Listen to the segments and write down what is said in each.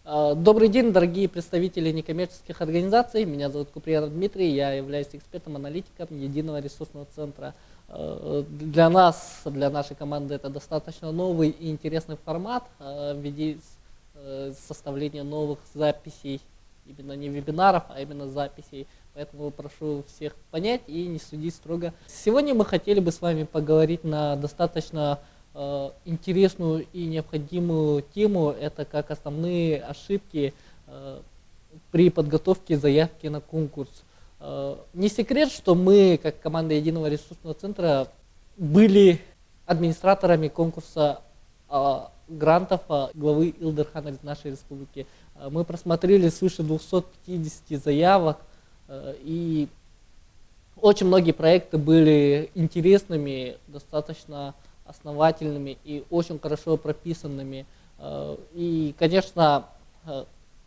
Добрый день, дорогие представители некоммерческих организаций. Меня зовут Куприян Дмитрий, я являюсь экспертом-аналитиком Единого ресурсного центра. Для нас, для нашей команды, это достаточно новый и интересный формат в виде составления новых записей, именно не вебинаров, а именно записей. Поэтому прошу всех понять и не судить строго. Сегодня мы хотели бы с вами поговорить на достаточно интересную и необходимую тему. Это как основные ошибки при подготовке заявки на конкурс. Не секрет, что мы, как команда Единого ресурсного центра, были администраторами конкурса грантов главы Илдырхана нашей республики. Мы просмотрели свыше 250 заявок, и очень многие проекты были интересными, достаточно основательными и очень хорошо прописанными. И, конечно,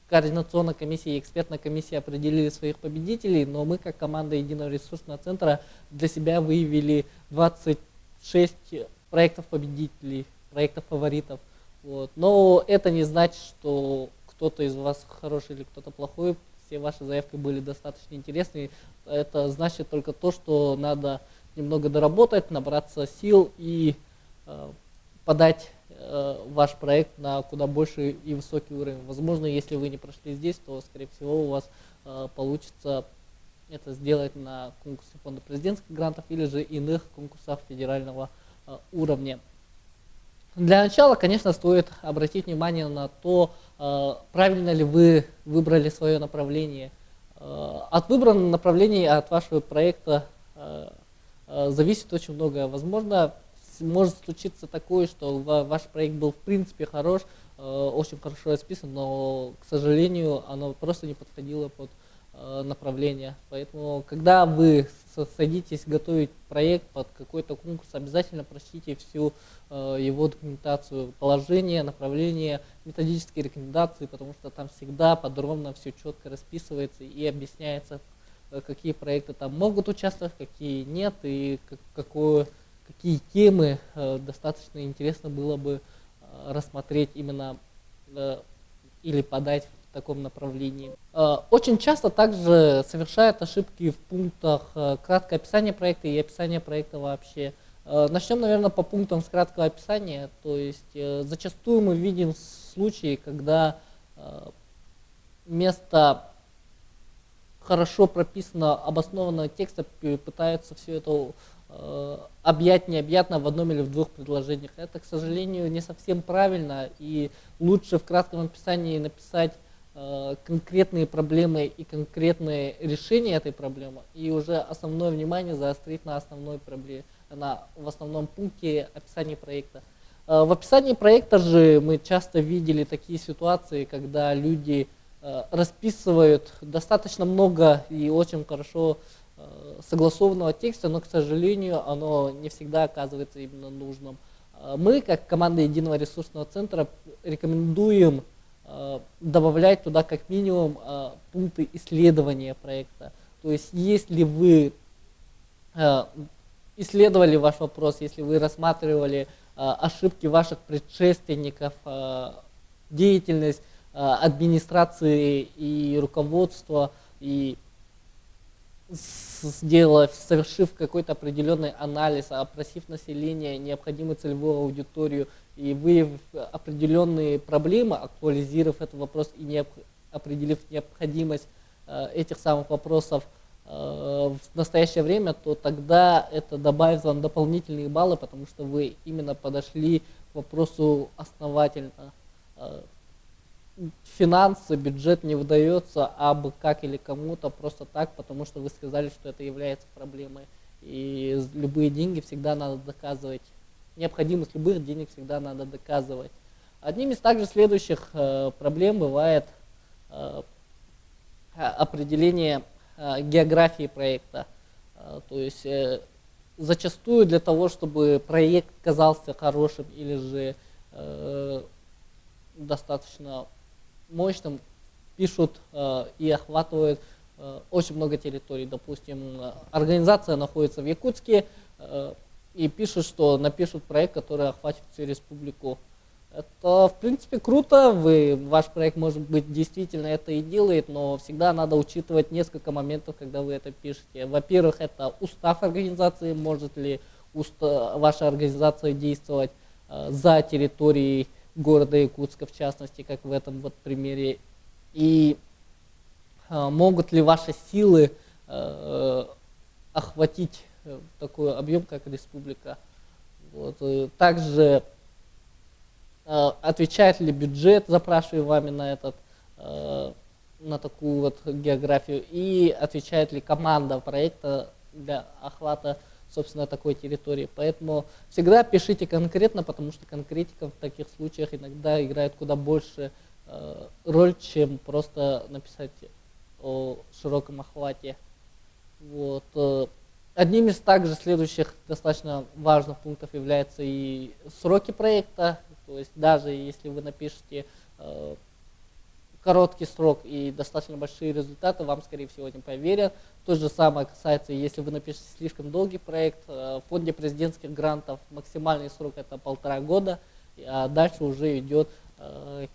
координационная комиссия и экспертная комиссия определили своих победителей, но мы, как команда Единого ресурсного центра, для себя выявили 26 проектов победителей, проектов фаворитов. Вот. Но это не значит, что кто-то из вас хороший или кто-то плохой. Все ваши заявки были достаточно интересные. Это значит только то, что надо немного доработать, набраться сил и подать ваш проект на куда больше и высокий уровень. Возможно, если вы не прошли здесь, то, скорее всего, у вас получится это сделать на конкурсе фонда президентских грантов или же иных конкурсах федерального уровня. Для начала, конечно, стоит обратить внимание на то, правильно ли вы выбрали свое направление. От выбранного направления, от вашего проекта зависит очень многое. Возможно, может случиться такое, что ваш проект был в принципе хорош, очень хорошо расписан, но, к сожалению, оно просто не подходило под направление. Поэтому, когда вы садитесь готовить проект под какой-то конкурс, обязательно прочтите всю его документацию, положение, направление, методические рекомендации, потому что там всегда подробно все четко расписывается и объясняется, какие проекты там могут участвовать, какие нет, и какие темы достаточно интересно было бы рассмотреть именно или подать в таком направлении. Очень часто также совершают ошибки в пунктах краткое описание проекта и описание проекта вообще. Начнем, наверное, по пунктам с краткого описания. То есть зачастую мы видим случаи, когда вместо хорошо прописанного, обоснованного текста пытаются все это объять необъятно в одном или в двух предложениях. Это, к сожалению, не совсем правильно, и лучше в кратком описании написать конкретные проблемы и конкретные решения этой проблемы, и уже основное внимание заострить на основной проблеме, в основном пункте описания проекта. В описании проекта же мы часто видели такие ситуации, когда люди расписывают достаточно много и очень хорошо согласованного текста, но, к сожалению, оно не всегда оказывается именно нужным. Мы, как команда Единого ресурсного центра, рекомендуем добавлять туда как минимум пункты исследования проекта. То есть, если вы исследовали ваш вопрос, если вы рассматривали ошибки ваших предшественников, деятельность администрации и руководства, и совершив какой-то определенный анализ, опросив население, необходимую целевую аудиторию и выявив определенные проблемы, актуализировав этот вопрос и определив необходимость этих самых вопросов в настоящее время, то тогда это добавит вам дополнительные баллы, потому что вы именно подошли к вопросу основательно. Финансы, бюджет не выдается абы как или кому-то просто так, потому что вы сказали, что это является проблемой. И любые деньги всегда надо доказывать. Необходимость любых денег всегда надо доказывать. Одним из также следующих проблем бывает определение географии проекта. То есть зачастую для того, чтобы проект казался хорошим или же достаточно мощным, пишут и охватывают очень много территорий. Допустим, организация находится в Якутске и пишут, что напишут проект, который охватит всю республику. Это, в принципе, круто. Ваш проект, может быть, действительно это и делает, но всегда надо учитывать несколько моментов, когда вы это пишете. Во-первых, это устав организации. Может ли ваша организация действовать за территорией города Якутска, в частности, как в этом вот примере. И могут ли ваши силы охватить такой объем, как республика. Вот. Также отвечает ли бюджет, запрашиваемый вами на такую вот географию, и отвечает ли команда проекта для охвата, собственно, такой территории. Поэтому всегда пишите конкретно, потому что конкретика в таких случаях иногда играет куда больше роль, чем просто написать о широком охвате. Вот. Одним из также следующих достаточно важных пунктов являются и сроки проекта. То есть даже если вы напишете короткий срок и достаточно большие результаты, вам, скорее всего, не поверят. То же самое касается, если вы напишете слишком долгий проект. В фонде президентских грантов максимальный срок это 1,5 года, а дальше уже идет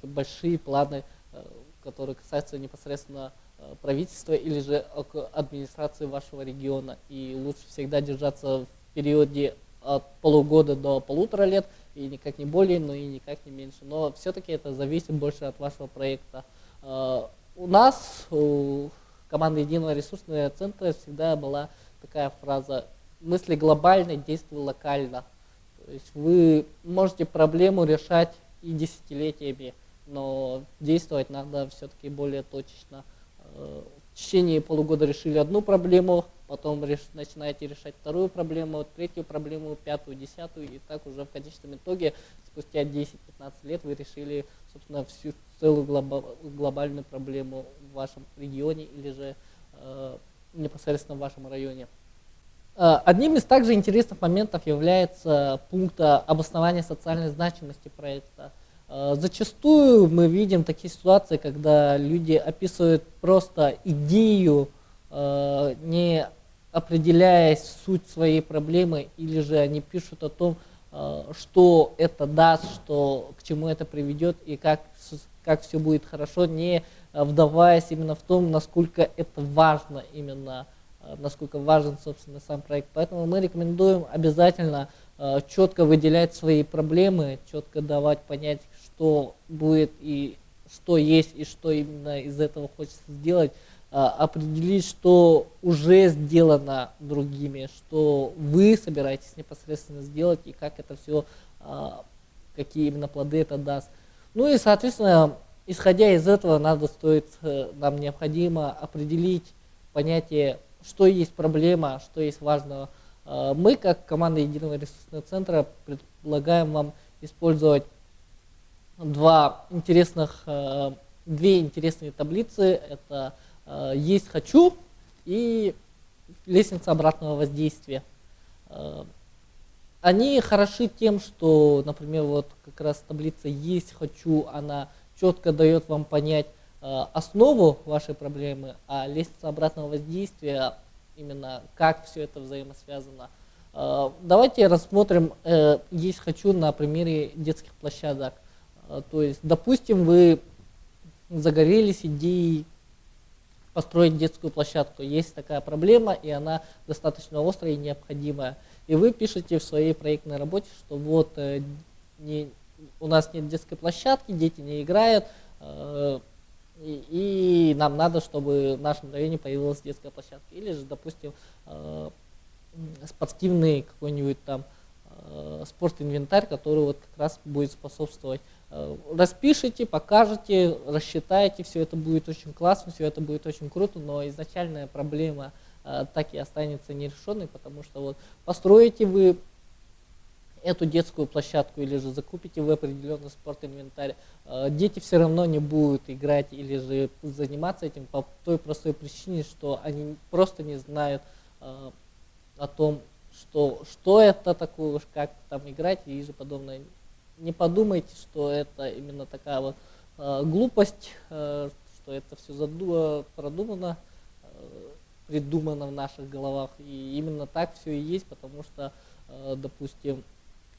большие планы, которые касаются непосредственно правительства или же администрации вашего региона. И лучше всегда держаться в периоде от полугода до 1,5 лет, и никак не более, но и никак не меньше. Но все-таки это зависит больше от вашего проекта. У нас, у команды Единого ресурсного центра всегда была такая фраза: мысли глобально, действуй локально. То есть вы можете проблему решать и десятилетиями, но действовать надо все-таки более точечно. В течение полугода решили одну проблему, потом начинаете решать вторую проблему, третью проблему, пятую, десятую, и так уже в конечном итоге спустя 10-15 лет вы решили, собственно, всю целую глобальную проблему в вашем регионе или же непосредственно в вашем районе. Одним из также интересных моментов является пункт обоснования социальной значимости проекта. Зачастую мы видим такие ситуации, когда люди описывают просто идею, не определяясь в суть своей проблемы, или же они пишут о том, что это даст, к чему это приведет и как все будет хорошо, не вдаваясь именно в том, насколько это важно, именно насколько важен, собственно, сам проект. Поэтому мы рекомендуем обязательно четко выделять свои проблемы, четко давать понять, что будет и что есть, и что именно из этого хочется сделать, определить, что уже сделано другими, что вы собираетесь непосредственно сделать и как это все, какие именно плоды это даст. Ну и, соответственно, исходя из этого, нам необходимо определить понятие, что есть проблема, что есть важного. Мы, как команда Единого ресурсного центра, предлагаем вам использовать две интересные таблицы. Это «Есть хочу» и «Лестница обратного воздействия». Они хороши тем, что, например, вот как раз таблица «Есть хочу», она четко дает вам понять основу вашей проблемы, а лестница обратного воздействия именно как все это взаимосвязано. Давайте рассмотрим «Есть хочу» на примере детских площадок. То есть, допустим, вы загорелись идеей построить детскую площадку. Есть такая проблема, и она достаточно острая и необходимая. И вы пишете в своей проектной работе, что вот у нас нет детской площадки, дети не играют, и нам надо, чтобы в нашем районе появилась детская площадка. Или же, допустим, спортивный какой-нибудь там спортинвентарь, который вот как раз будет способствовать. Распишите, покажете, рассчитаете, все это будет очень классно, все это будет очень круто, но изначальная проблема так и останется нерешенной, потому что вот построите вы эту детскую площадку или же закупите вы определенный спортинвентарь, дети все равно не будут играть или же заниматься этим по той простой причине, что они просто не знают о том, что это такое, как там играть и же подобное. Не подумайте, что это именно такая вот глупость, что это все продумано, придумано в наших головах. И именно так все и есть, потому что, допустим,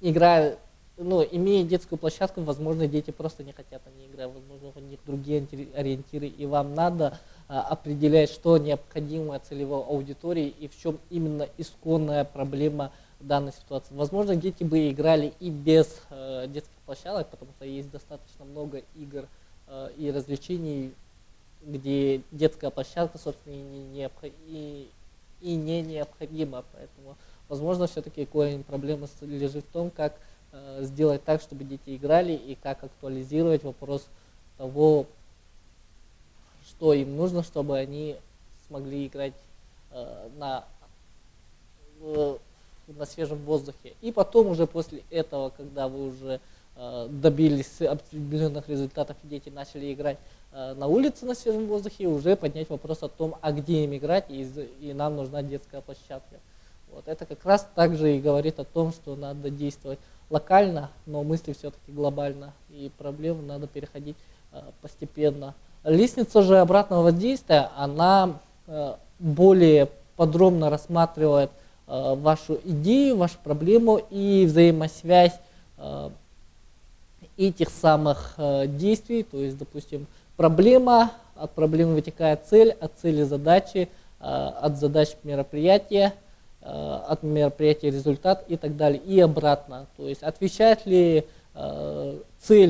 игра ну, имея детскую площадку, возможно, дети просто не хотят на ней играть, возможно, у них другие ориентиры, и вам надо определять, что необходимо целевой аудитории и в чем именно исконная проблема данной ситуации. Возможно, дети бы играли и без детских площадок, потому что есть достаточно много игр и развлечений, где детская площадка, собственно, и не необходима. Поэтому, возможно, все-таки корень проблемы лежит в том, как сделать так, чтобы дети играли, и как актуализировать вопрос того, что им нужно, чтобы они смогли играть на свежем воздухе. И потом уже после этого, когда вы уже добились определенных результатов, и дети начали играть на улице на свежем воздухе, уже поднять вопрос о том, а где им играть, и нам нужна детская площадка. Вот. Это как раз также и говорит о том, что надо действовать локально, но мысли все-таки глобально, и проблемы надо переходить постепенно. Лестница же обратного воздействия, она более подробно рассматривает вашу идею, вашу проблему и взаимосвязь этих самых действий. То есть, допустим, проблема, от проблемы вытекает цель, от цели задачи, от задач мероприятия, от мероприятия результат и так далее, и обратно. То есть отвечает ли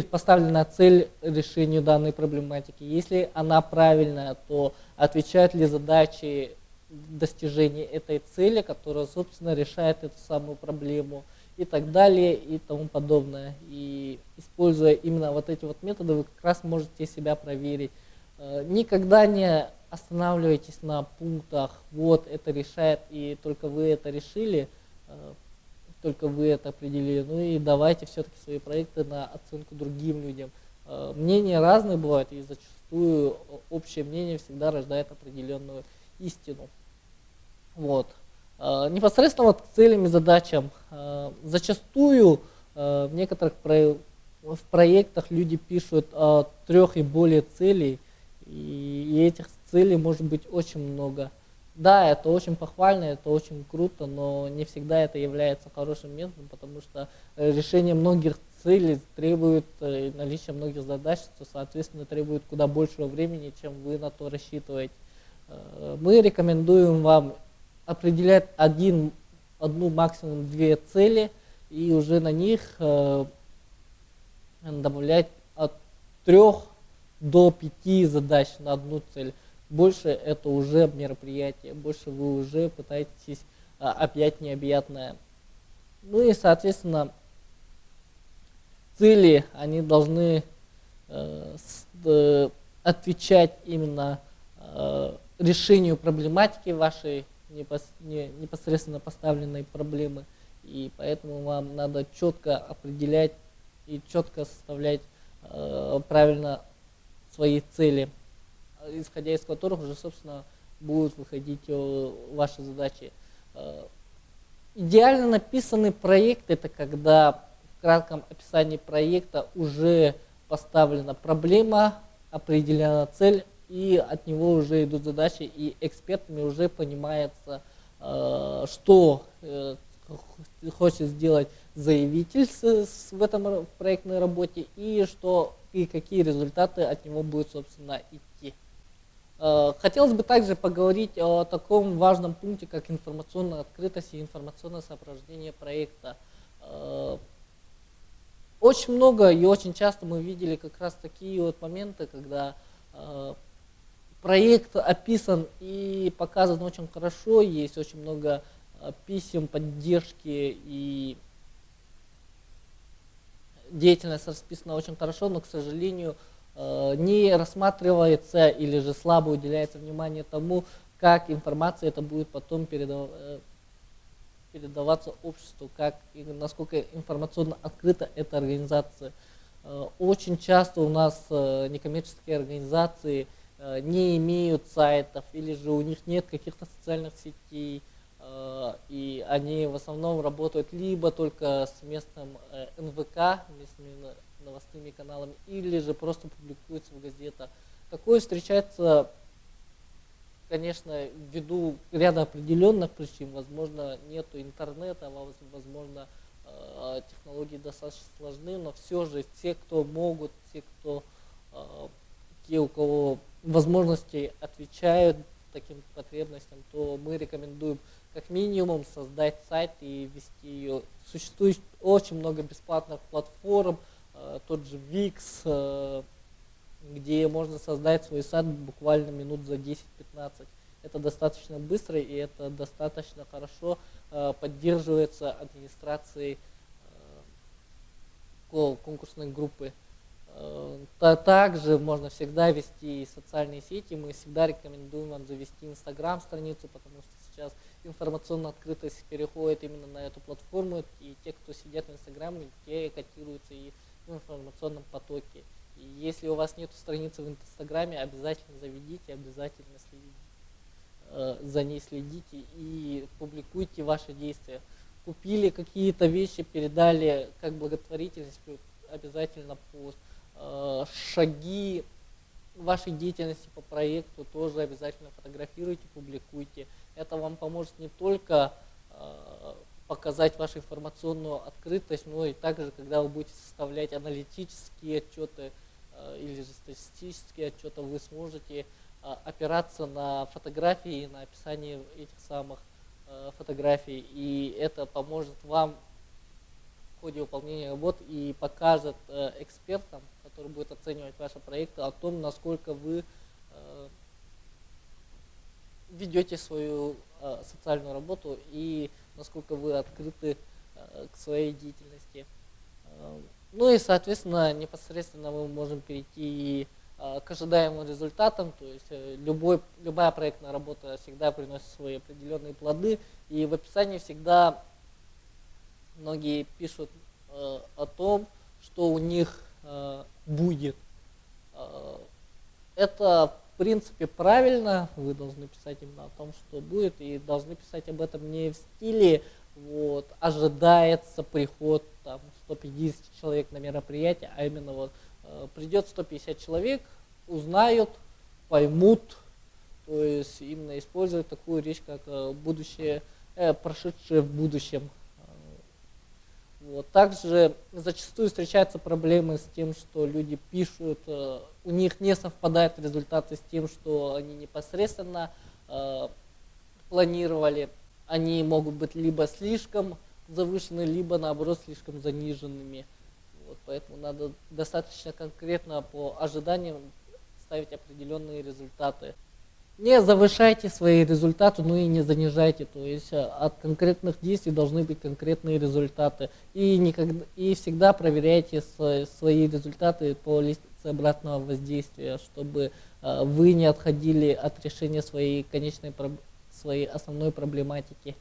поставленная цель решению данной проблематики. Если она правильная, то отвечают ли задачи достижения этой цели, которая, собственно, решает эту самую проблему и так далее и тому подобное. И используя именно вот эти вот методы, вы как раз можете себя проверить. Никогда не останавливайтесь на пунктах, вот это решает, и только вы это решили, только вы это определили. Ну и давайте все-таки свои проекты на оценку другим людям. Мнения разные бывают, и зачастую общее мнение всегда рождает определенную истину. Вот. Непосредственно вот к целям и задачам. Зачастую в некоторых в проектах люди пишут 3 и более целей, и этих целей может быть очень много. Да, это очень похвально, это очень круто, но не всегда это является хорошим методом, потому что решение многих целей требует наличия многих задач, что, соответственно, требует куда большего времени, чем вы на то рассчитываете. Мы рекомендуем вам определять одну, максимум 2 цели, и уже на них добавлять от 3 до 5 задач на одну цель. Больше это уже мероприятие, больше вы уже пытаетесь объять необъятное. Ну и, соответственно, цели, они должны отвечать именно решению проблематики вашей непосредственно поставленной проблемы. И поэтому вам надо четко определять и четко составлять правильно свои цели, исходя из которых уже, собственно, будут выходить ваши задачи. Идеально написанный проект – это когда в кратком описании проекта уже поставлена проблема, определена цель, и от него уже идут задачи, и экспертами уже понимается, что хочет сделать заявитель в этом проектной работе, и какие результаты от него будут, собственно, идти. Хотелось бы также поговорить о таком важном пункте, как информационная открытость и информационное сопровождение проекта. Очень много и очень часто мы видели как раз такие вот моменты, когда проект описан и показан очень хорошо, есть очень много писем поддержки, и деятельность расписана очень хорошо, но, к сожалению, не рассматривается или же слабо уделяется внимание тому, как информация это будет потом передаваться обществу, как и насколько информационно открыта эта организация. Очень часто у нас некоммерческие организации не имеют сайтов, или же у них нет каких-то социальных сетей, и они в основном работают либо только с местным НВК, местными новостными каналами, или же просто публикуются в газетах. Такое встречается, конечно, ввиду ряда определенных причин. Возможно, нету интернета, возможно, технологии достаточно сложны, но все же те, кто могут, те, у кого возможности отвечают таким потребностям, то мы рекомендуем как минимум создать сайт и вести ее. Существует очень много бесплатных платформ, тот же Wix, где можно создать свой сайт буквально минут за 10-15. Это достаточно быстро и это достаточно хорошо поддерживается администрацией конкурсной группы. Также можно всегда вести социальные сети. Мы всегда рекомендуем вам завести Инстаграм-страницу, потому что сейчас информационная открытость переходит именно на эту платформу. И те, кто сидят в Инстаграме, те котируются и в информационном потоке. И если у вас нет страницы в Инстаграме, обязательно заведите, обязательно за ней следите и публикуйте ваши действия. Купили какие-то вещи, передали как благотворительность, обязательно пост. Шаги вашей деятельности по проекту тоже обязательно фотографируйте, публикуйте. Это вам поможет не только показать вашу информационную открытость, но и также, когда вы будете составлять аналитические отчеты или же статистические отчеты, вы сможете опираться на фотографии, на описание этих самых фотографий, и это поможет вам в ходе выполнения работ и покажет экспертам, который будет оценивать ваши проекты, о том, насколько вы ведете свою социальную работу и насколько вы открыты к своей деятельности. Ну и, соответственно, непосредственно мы можем перейти к ожидаемым результатам, то есть любая проектная работа всегда приносит свои определенные плоды, и в описании всегда многие пишут о том, что у них будет. Это в принципе правильно, вы должны писать именно о том, что будет, и должны писать об этом не в стиле вот, ожидается приход там, 150 человек на мероприятие, а именно вот придет 150 человек, узнают, поймут, то есть именно использовать такую речь, как будущее, прошедшее в будущем. Вот. Также зачастую встречаются проблемы с тем, что люди пишут, у них не совпадают результаты с тем, что они непосредственно планировали. Они могут быть либо слишком завышены, либо наоборот слишком заниженными. Вот, поэтому надо достаточно конкретно по ожиданиям ставить определенные результаты. Не завышайте свои результаты, но и не занижайте. То есть от конкретных действий должны быть конкретные результаты. И всегда проверяйте свои результаты по лестнице обратного воздействия, чтобы вы не отходили от решения своей своей основной проблематики.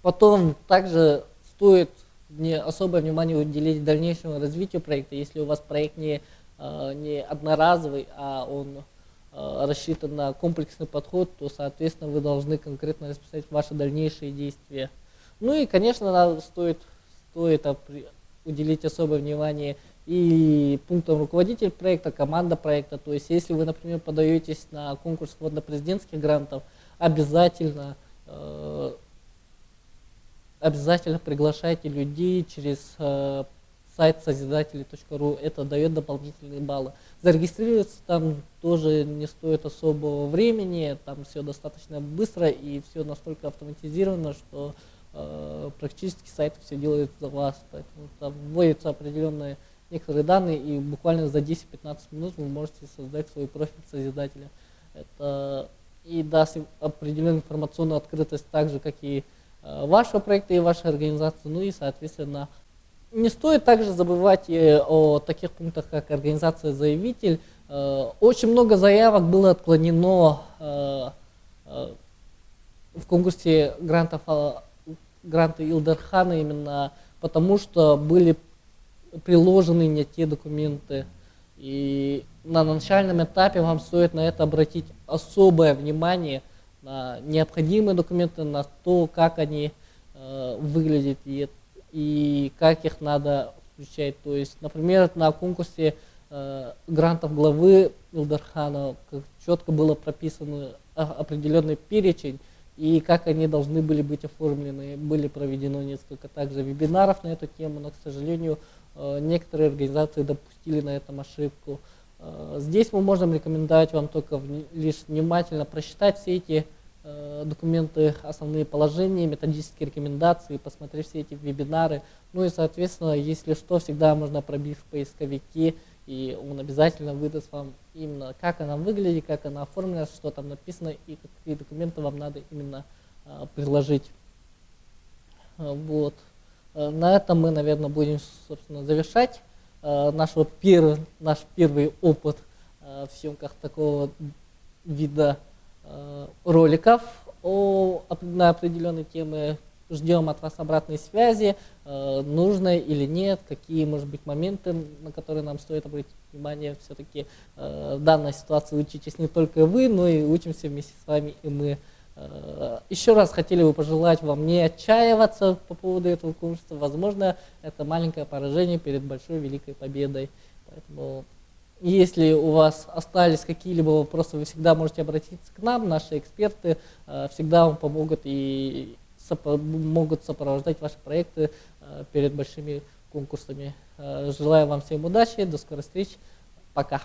Потом также стоит особое внимание уделить дальнейшему развитию проекта. Если у вас проект не одноразовый, а он рассчитан на комплексный подход, то, соответственно, вы должны конкретно расписать ваши дальнейшие действия. Ну и, конечно, стоит уделить особое внимание и пунктам руководитель проекта, команда проекта. То есть, если вы, например, подаетесь на конкурс вводно-президентских грантов, обязательно приглашайте людей через сайт созидатели.ру, это дает дополнительные баллы. Зарегистрироваться там тоже не стоит особого времени, там все достаточно быстро и все настолько автоматизировано, что практически сайт все делает за вас. Поэтому там вводятся определенные некоторые данные, и буквально за 10-15 минут вы можете создать свой профиль созидателя. Это и даст определенную информационную открытость, так же, как и вашего проекта и вашей организации. Ну и, соответственно, не стоит также забывать о таких пунктах, как организация-заявитель. Очень много заявок было отклонено в конкурсе гранты Илдархана именно потому, что были приложены не те документы. И на начальном этапе вам стоит на это обратить особое внимание, на необходимые документы, на то, как они выглядят и как их надо включать. То есть, например, на конкурсе грантов главы Илдархана четко было прописан определенный перечень и как они должны были быть оформлены. Были проведено несколько также вебинаров на эту тему, но, к сожалению, некоторые организации допустили на этом ошибку. Здесь мы можем рекомендовать вам только лишь внимательно прочитать все эти документы, основные положения, методические рекомендации, посмотреть все эти вебинары. Ну и, соответственно, если что, всегда можно пробить в поисковике, и он обязательно выдаст вам именно, как она выглядит, как она оформлена, что там написано и какие документы вам надо именно приложить. Вот. На этом мы, наверное, будем, собственно, завершать наш первый опыт в съемках такого вида роликов на определенные темы. Ждем от вас обратной связи, нужно или нет, какие, может быть, моменты, на которые нам стоит обратить внимание. Все-таки в данной ситуации учитесь не только вы, но и учимся вместе с вами и мы. Еще раз хотели бы пожелать вам не отчаиваться по поводу этого курса. Возможно, это маленькое поражение перед большой великой победой. Поэтому, если у вас остались какие-либо вопросы, вы всегда можете обратиться к нам. Наши эксперты всегда вам помогут и могут сопровождать ваши проекты перед большими конкурсами. Желаю вам всем удачи, до скорой встречи, пока.